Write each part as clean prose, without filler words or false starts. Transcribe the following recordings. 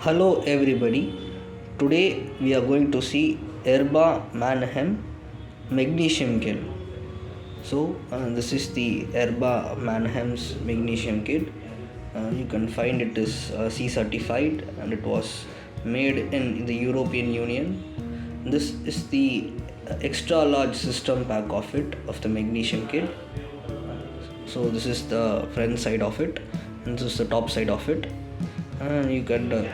Hello everybody. Today we are going to see Erba Mannheim Magnesium Kit. This is the Erba Mannheim's Magnesium Kit. You can find it is C certified and it was made in the European Union. This is the extra large system pack of the Magnesium Kit. So this is the front side of it and this is the top side of it, and you can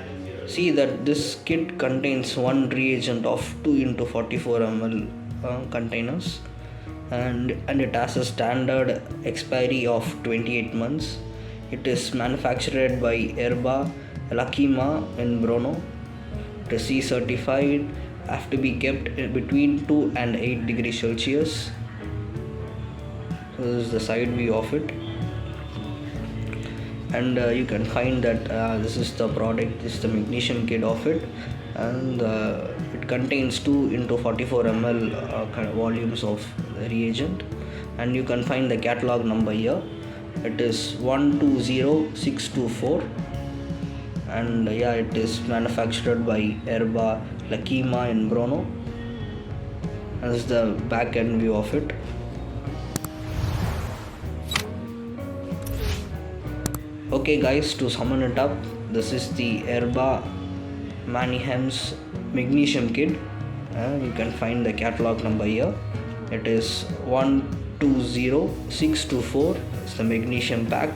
see that this kit contains one reagent of 2 into 44 ml containers, and it has a standard expiry of 28 months. It is manufactured by Erba Mannheim in Brno. It is C certified, have to be kept between 2 and 8 degrees Celsius. So this is the side view of it, and you can find that this is the product. This is the magnesium kit of it, and it contains 2 into 44 ml kind of volumes of reagent, and you can find the catalog number here. It is 120624, and it is manufactured by Erba Mannheim in Brno. And this is the back end view of it. Okay guys, to sum it up, this is the Erba Mannheim's Magnesium Kit. You can find the catalog number here. It is 120624. It's the magnesium pack.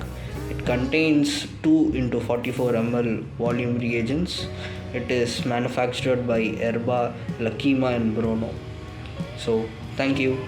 It contains 2 into 44 ml volume reagents. It is manufactured by Erba Mannheim in Brno. So thank you.